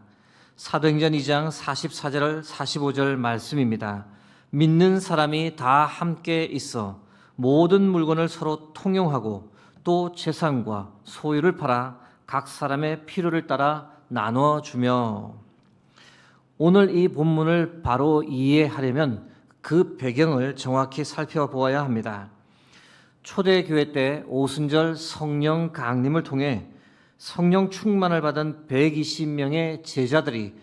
사도행전 2장 44절 45절 말씀입니다. 믿는 사람이 다 함께 있어 모든 물건을 서로 통용하고 또 재산과 소유를 팔아 각 사람의 필요를 따라 나눠주며. 오늘 이 본문을 바로 이해하려면 그 배경을 정확히 살펴보아야 합니다. 초대교회 때 오순절 성령 강림을 통해 성령 충만을 받은 120명의 제자들이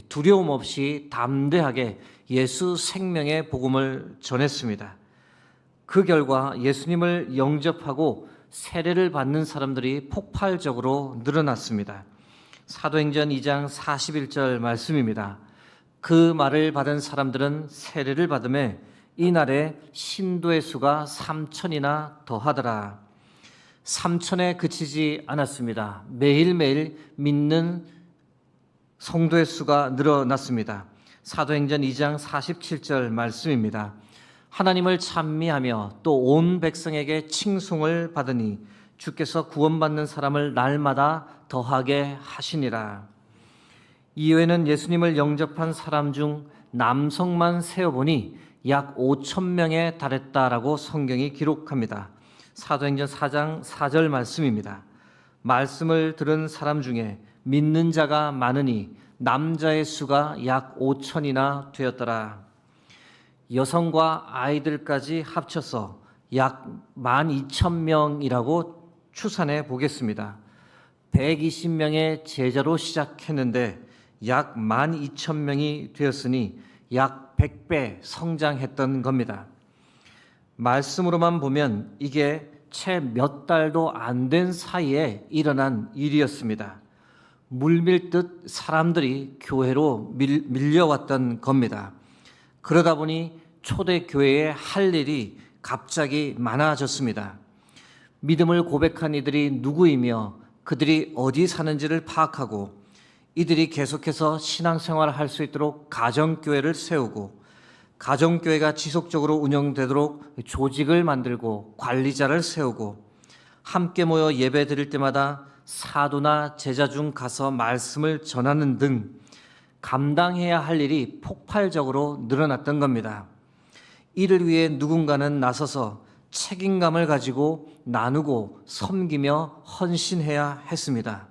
두려움 없이 담대하게 예수 생명의 복음을 전했습니다. 그 결과 예수님을 영접하고 세례를 받는 사람들이 폭발적으로 늘어났습니다. 사도행전 2장 41절 말씀입니다. 그 말을 받은 사람들은 세례를 받음에 이날에 신도의 수가 3,000이나 더하더라. 3,000에 그치지 않았습니다. 매일매일 믿는 성도의 수가 늘어났습니다. 사도행전 2장 47절 말씀입니다. 하나님을 찬미하며 또 온 백성에게 칭송을 받으니 주께서 구원받는 사람을 날마다 더하게 하시니라. 이후에는 예수님을 영접한 사람 중 남성만 세어보니 약 5,000명에 달했다라고 성경이 기록합니다. 사도행전 4장 4절 말씀입니다. 말씀을 들은 사람 중에 믿는 자가 많으니 남자의 수가 약 5,000이나 되었더라. 여성과 아이들까지 합쳐서 약 12,000명이라고 추산해 보겠습니다. 120명의 제자로 시작했는데 약 12,000명이 되었으니 약 100배 성장했던 겁니다. 말씀으로만 보면 이게 채 몇 달도 안 된 사이에 일어난 일이었습니다. 물밀듯 사람들이 교회로 밀려왔던 겁니다. 그러다 보니 초대교회에 할 일이 갑자기 많아졌습니다. 믿음을 고백한 이들이 누구이며 그들이 어디 사는지를 파악하고 이들이 계속해서 신앙생활을 할 수 있도록 가정교회를 세우고 가정교회가 지속적으로 운영되도록 조직을 만들고 관리자를 세우고 함께 모여 예배 드릴 때마다 사도나 제자 중 가서 말씀을 전하는 등 감당해야 할 일이 폭발적으로 늘어났던 겁니다. 이를 위해 누군가는 나서서 책임감을 가지고 나누고 섬기며 헌신해야 했습니다.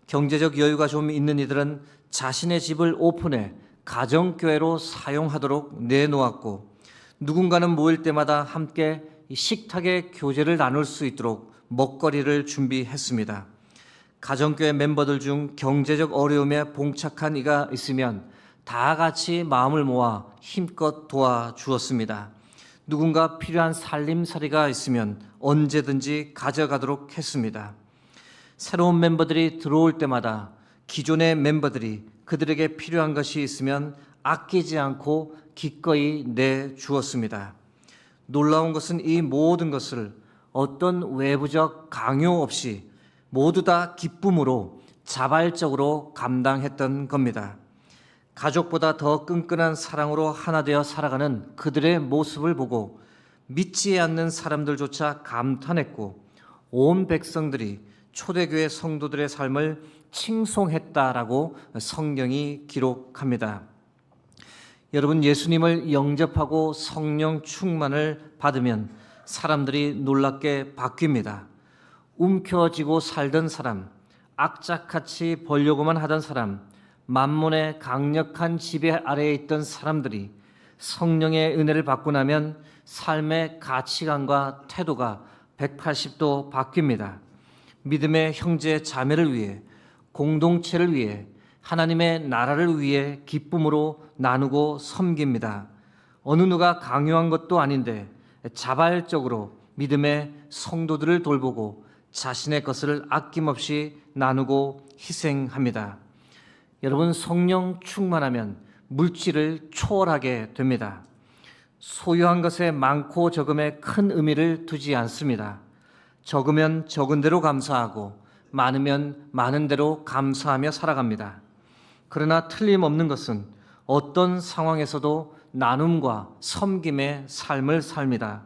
경제적 여유가 좀 있는 이들은 자신의 집을 오픈해 가정교회로 사용하도록 내놓았고 누군가는 모일 때마다 함께 식탁의 교제를 나눌 수 있도록 먹거리를 준비했습니다. 가정교회 멤버들 중 경제적 어려움에 봉착한 이가 있으면 다 같이 마음을 모아 힘껏 도와주었습니다. 누군가 필요한 살림살이가 있으면 언제든지 가져가도록 했습니다. 새로운 멤버들이 들어올 때마다 기존의 멤버들이 그들에게 필요한 것이 있으면 아끼지 않고 기꺼이 내주었습니다. 놀라운 것은 이 모든 것을 어떤 외부적 강요 없이 모두 다 기쁨으로 자발적으로 감당했던 겁니다. 가족보다 더 끈끈한 사랑으로 하나 되어 살아가는 그들의 모습을 보고 믿지 않는 사람들조차 감탄했고 온 백성들이 초대교회 성도들의 삶을 칭송했다라고 성경이 기록합니다. 여러분, 예수님을 영접하고 성령 충만을 받으면 사람들이 놀랍게 바뀝니다. 움켜쥐고 살던 사람, 악착같이 벌려고만 하던 사람, 만몬의 강력한 지배 아래에 있던 사람들이 성령의 은혜를 받고 나면 삶의 가치관과 태도가 180도 바뀝니다. 믿음의 형제 자매를 위해, 공동체를 위해, 하나님의 나라를 위해 기쁨으로 나누고 섬깁니다. 어느 누가 강요한 것도 아닌데 자발적으로 믿음의 성도들을 돌보고 자신의 것을 아낌없이 나누고 희생합니다. 여러분, 성령 충만하면 물질을 초월하게 됩니다. 소유한 것에 많고 적음에 큰 의미를 두지 않습니다. 적으면 적은 대로 감사하고 많으면 많은 대로 감사하며 살아갑니다. 그러나 틀림없는 것은 어떤 상황에서도 나눔과 섬김의 삶을 삽니다.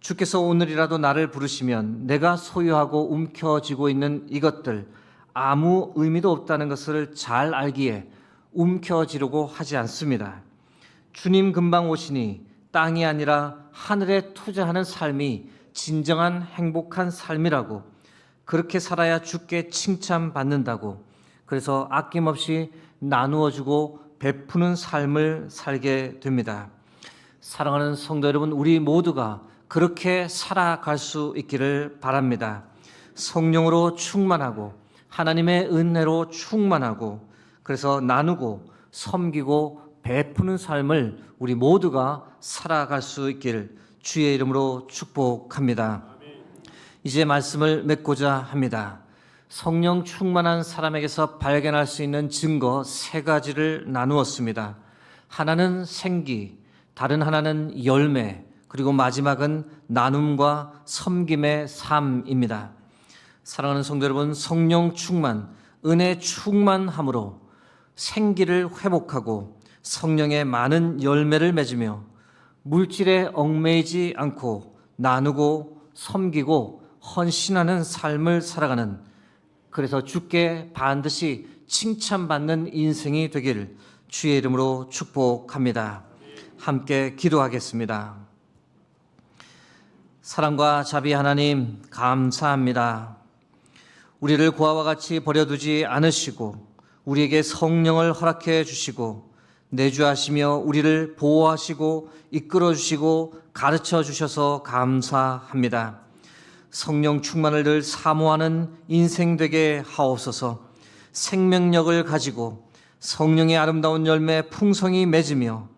주께서 오늘이라도 나를 부르시면 내가 소유하고 움켜쥐고 있는 이것들 아무 의미도 없다는 것을 잘 알기에 움켜쥐려고 하지 않습니다. 주님 금방 오시니 땅이 아니라 하늘에 투자하는 삶이 진정한 행복한 삶이라고, 그렇게 살아야 주께 칭찬받는다고, 그래서 아낌없이 나누어주고 베푸는 삶을 살게 됩니다. 사랑하는 성도 여러분, 우리 모두가 그렇게 살아갈 수 있기를 바랍니다. 성령으로 충만하고 하나님의 은혜로 충만하고, 그래서 나누고 섬기고 베푸는 삶을 우리 모두가 살아갈 수 있기를 주의 이름으로 축복합니다. 이제 말씀을 맺고자 합니다. 성령 충만한 사람에게서 발견할 수 있는 증거 3가지를 나누었습니다. 하나는 생기, 다른 하나는 열매, 그리고 마지막은 나눔과 섬김의 삶입니다. 사랑하는 성도 여러분, 성령 충만, 은혜 충만함으로 생기를 회복하고 성령의 많은 열매를 맺으며 물질에 얽매이지 않고 나누고 섬기고 헌신하는 삶을 살아가는, 그래서 주께 반드시 칭찬받는 인생이 되기를 주의 이름으로 축복합니다. 함께 기도하겠습니다. 사랑과 자비 하나님, 감사합니다. 우리를 고아와 같이 버려두지 않으시고 우리에게 성령을 허락해 주시고 내주하시며 우리를 보호하시고 이끌어 주시고 가르쳐 주셔서 감사합니다. 성령 충만을 늘 사모하는 인생 되게 하옵소서. 생명력을 가지고 성령의 아름다운 열매 풍성히 맺으며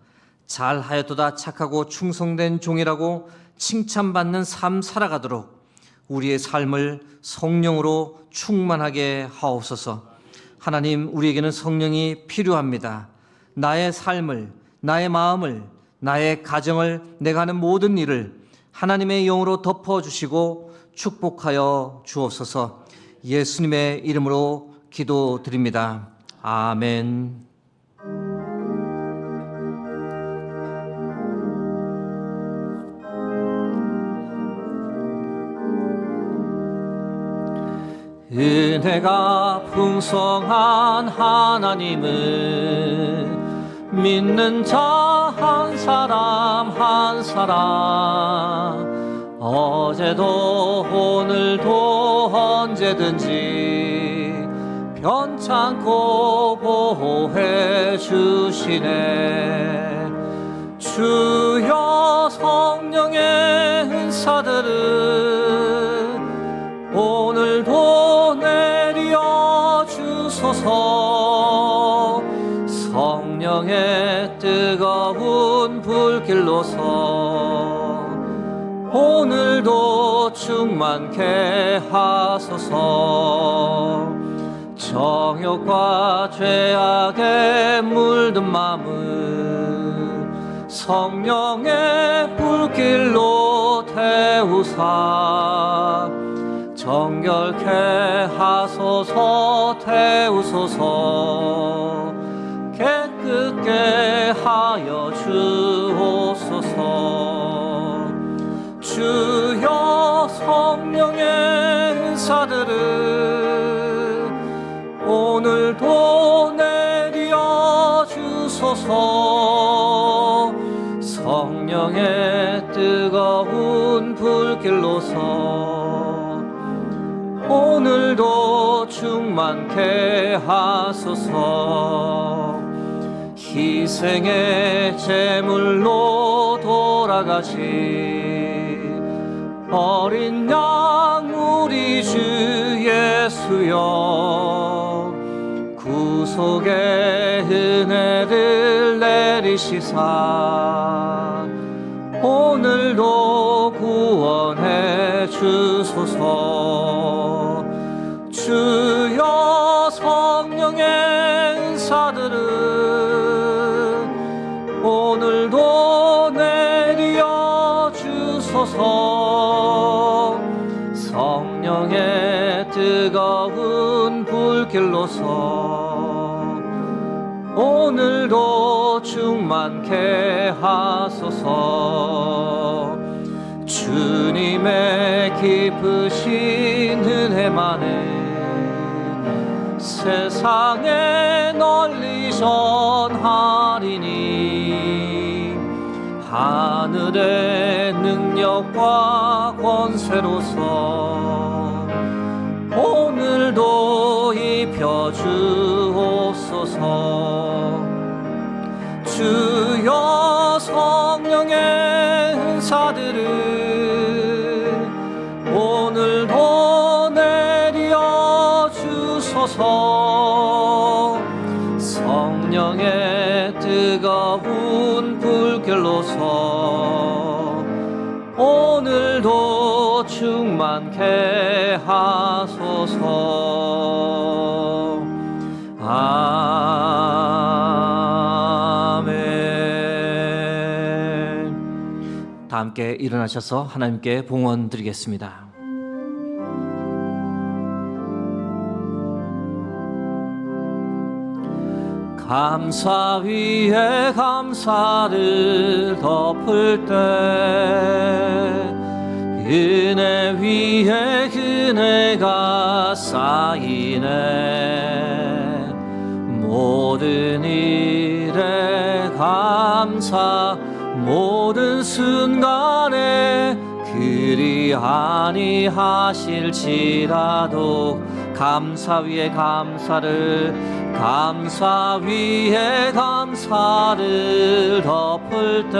잘하였도다 착하고 충성된 종이라고 칭찬받는 삶 살아가도록 우리의 삶을 성령으로 충만하게 하옵소서. 하나님, 우리에게는 성령이 필요합니다. 나의 삶을, 나의 마음을, 나의 가정을, 내가 하는 모든 일을 하나님의 영으로 덮어주시고 축복하여 주옵소서. 예수님의 이름으로 기도드립니다. 아멘. 은혜가 풍성한 하나님을 믿는 자 한 사람 한 사람, 어제도 오늘도 언제든지 편찮고 보호해 주시네. 주여, 성령의 은사들을 오늘도 내려 주소서. 성령의 뜨거운 불길로서 오늘도 충만케 하소서. 정욕과 죄악에 물든 마음을 성령의 불길로 태우사 정결케 하소서. 태우소서. 깨끗게 하여 주옵소서. 주여 성령의 은사들을 오늘도 내려 주소서. 성령의 뜨거운 불길로서 오늘도 충만케 하소서. 희생의 제물로 돌아가신 어린 양 우리 주 예수여, 구속의 은혜를 내리시사 오늘도 구원해 주소서. 주여 성령의 은사들을 오늘도 내려 주소서. 성령의 뜨거운 불길로서 오늘도 충만케 하소서. 주님의 깊으신 은혜만을 세상에 널리 전하리니 하늘의 능력과 권세로서 오늘도 입혀주옵소서. 주여 성령의 은사들을 오늘도 내려 주소서. 성령의 뜨거운 불길로서 오늘도 충만케 하소서. 아멘. 다 함께 일어나셔서 하나님께 봉헌 드리겠습니다. 감사 위에 감사를 덮을 때 은혜 위에 은혜가 쌓이네. 모든 일에 감사, 모든 순간에 그리 아니하실지라도 감사 위에 감사를, 감사 위에 감사를 덮을 때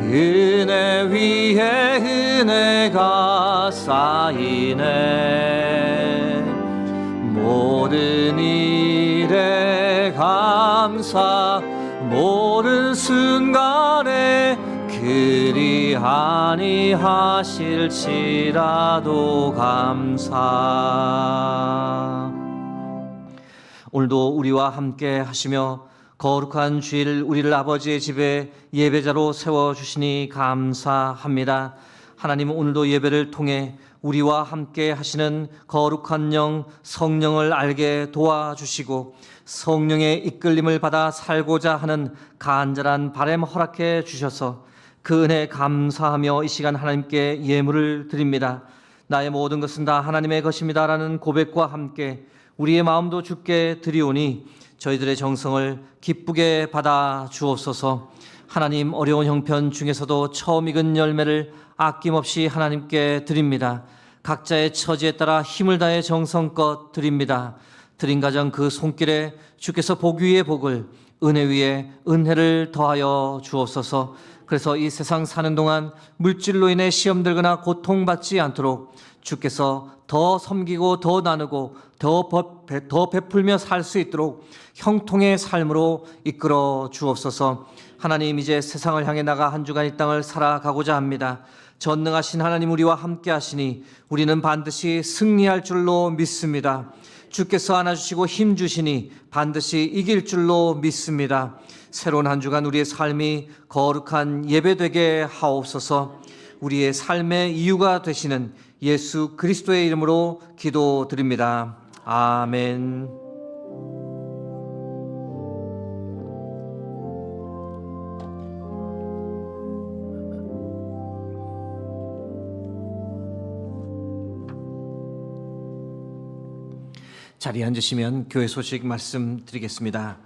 은혜 위에 은혜가 쌓이네. 모든 일에 감사, 모든 순간에 그리 아니하실지라도 감사. 오늘도 우리와 함께 하시며 거룩한 주일 우리를 아버지의 집에 예배자로 세워주시니 감사합니다. 하나님은 오늘도 예배를 통해 우리와 함께 하시는 거룩한 영 성령을 알게 도와주시고 성령의 이끌림을 받아 살고자 하는 간절한 바람 허락해 주셔서 그 은혜 감사하며 이 시간 하나님께 예물을 드립니다. 나의 모든 것은 다 하나님의 것입니다 라는 고백과 함께 우리의 마음도 주께 드리오니 저희들의 정성을 기쁘게 받아 주옵소서. 하나님, 어려운 형편 중에서도 처음 익은 열매를 아낌없이 하나님께 드립니다. 각자의 처지에 따라 힘을 다해 정성껏 드립니다. 드린 가정 그 손길에 주께서 복 위에 복을, 은혜 위에 은혜를 더하여 주옵소서. 그래서 이 세상 사는 동안 물질로 인해 시험 들거나 고통받지 않도록 주께서 더 섬기고 더 나누고 더 베풀며 살 수 있도록 형통의 삶으로 이끌어 주옵소서. 하나님, 이제 세상을 향해 나가 한 주간 이 땅을 살아가고자 합니다. 전능하신 하나님 우리와 함께 하시니 우리는 반드시 승리할 줄로 믿습니다. 주께서 안아주시고 힘주시니 반드시 이길 줄로 믿습니다. 새로운 한 주간 우리의 삶이 거룩한 예배되게 하옵소서. 우리의 삶의 이유가 되시는 예수 그리스도의 이름으로 기도드립니다. 아멘. 자리에 앉으시면 교회 소식 말씀드리겠습니다.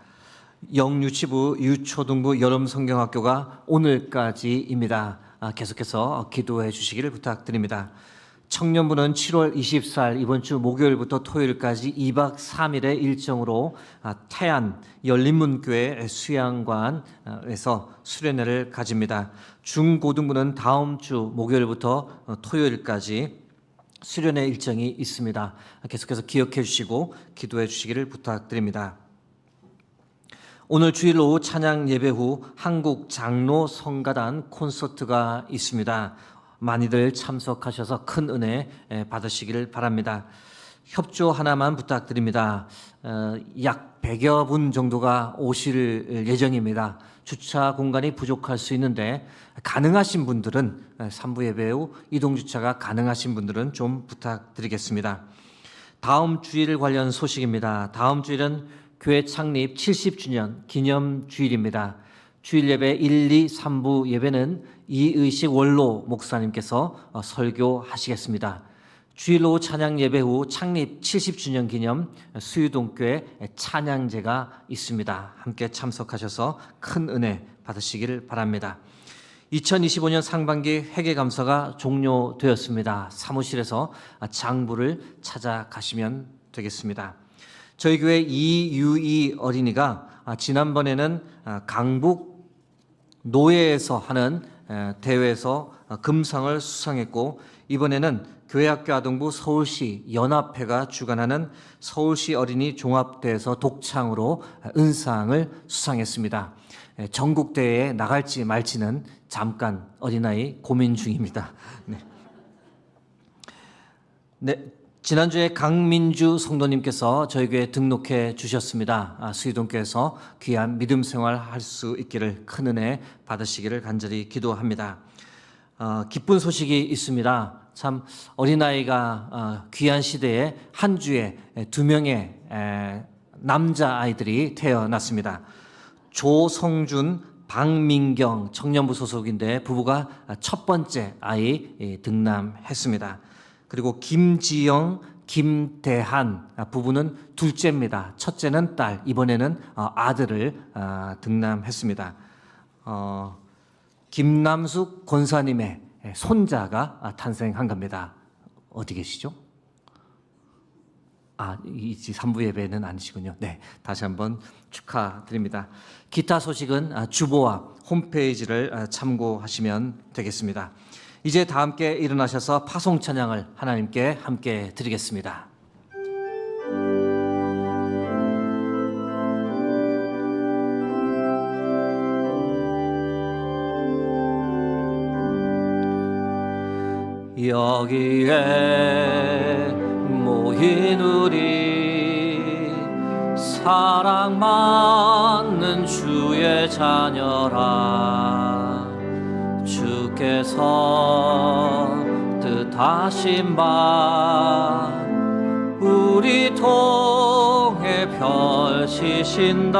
영유치부 유초등부 여름성경학교가 오늘까지입니다. 계속해서 기도해 주시기를 부탁드립니다. 청년부는 7월 24일 이번 주 목요일부터 토요일까지 2박 3일의 일정으로 태안 열린문교회 수양관에서 수련회를 가집니다. 중고등부는 다음 주 목요일부터 토요일까지 수련회 일정이 있습니다. 계속해서 기억해 주시고 기도해 주시기를 부탁드립니다. 오늘 주일 오후 찬양 예배 후 한국 장로 성가단 콘서트가 있습니다. 많이들 참석하셔서 큰 은혜 받으시기를 바랍니다. 협조 하나만 부탁드립니다. 약 100여 분 정도가 오실 예정입니다. 주차 공간이 부족할 수 있는데 가능하신 분들은 3부 예배 후 이동 주차가 가능하신 분들은 좀 부탁드리겠습니다. 다음 주일 관련 소식입니다. 다음 주일은 교회 창립 70주년 기념 주일입니다. 주일 예배 1, 2, 3부 예배는 이의식 원로 목사님께서 설교하시겠습니다. 주일 오후 찬양 예배 후 창립 70주년 기념 수유동교회 찬양제가 있습니다. 함께 참석하셔서 큰 은혜 받으시기를 바랍니다. 2025년 상반기 회계감사가 종료되었습니다. 사무실에서 장부를 찾아가시면 되겠습니다. 저희 교회 이유이 어린이가 지난번에는 강북 노예에서 하는 대회에서 금상을 수상했고, 이번에는 교회학교 아동부 서울시 연합회가 주관하는 서울시 어린이 종합대회에서 독창으로 은상을 수상했습니다. 전국대회에 나갈지 말지는 잠깐 어린아이 고민 중입니다. 네. 지난주에 강민주 성도님께서 저희 교회에 등록해 주셨습니다. 수유동교에서 귀한 믿음 생활 할 수 있기를 큰 은혜 받으시기를 간절히 기도합니다. 기쁜 소식이 있습니다. 참 어린아이가 귀한 시대에 한 주에 2명의 남자아이들이 태어났습니다. 조성준, 박민경 청년부 소속인데 부부가 첫 번째 아이 등남했습니다. 그리고 김지영, 김대한 부부는 둘째입니다. 첫째는 딸, 이번에는 아들을 등남했습니다. 김남숙 권사님의 손자가 탄생한 겁니다. 어디 계시죠? 이 3부 예배는 아니시군요. 네, 다시 한번 축하드립니다. 기타 소식은 주보와 홈페이지를 참고하시면 되겠습니다. 이제 다 함께 일어나셔서 파송 찬양을 하나님께 함께 드리겠습니다. 여기에 모인 우리 사랑받는 주의 자녀라. 주께서 뜻하신 바 우리 통해 펼치신다.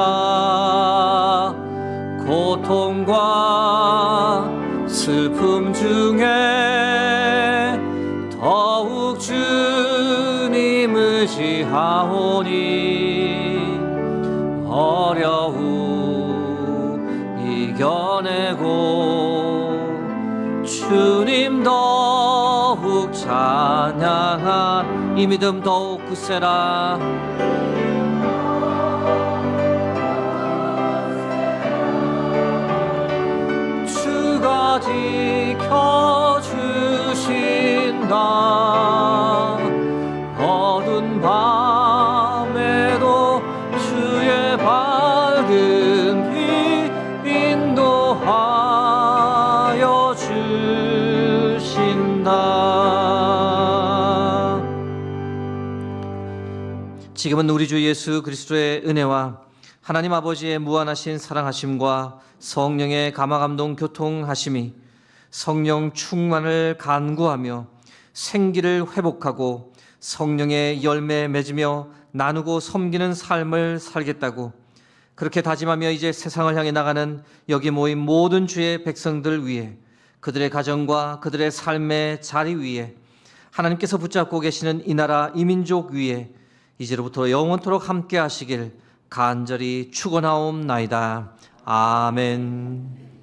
고통과 슬픔 중에 더욱 주님 의지하오니 어려움 이겨내고 주님 더욱 찬양한 이 믿음 더욱 굳세라. 주가 지켜주신다. 어두운 밤에도 주의 밝은 빛 인도하여 주신다. 지금은 우리 주 예수 그리스도의 은혜와 하나님 아버지의 무한하신 사랑하심과 성령의 감화감동 교통하심이 성령 충만을 간구하며 생기를 회복하고 성령의 열매 맺으며 나누고 섬기는 삶을 살겠다고 그렇게 다짐하며 이제 세상을 향해 나가는 여기 모인 모든 주의 백성들 위해 그들의 가정과 그들의 삶의 자리 위에 하나님께서 붙잡고 계시는 이 나라 이 민족 위에 이제로부터 영원토록 함께 하시길 간절히 축원하옵나이다. 아멘.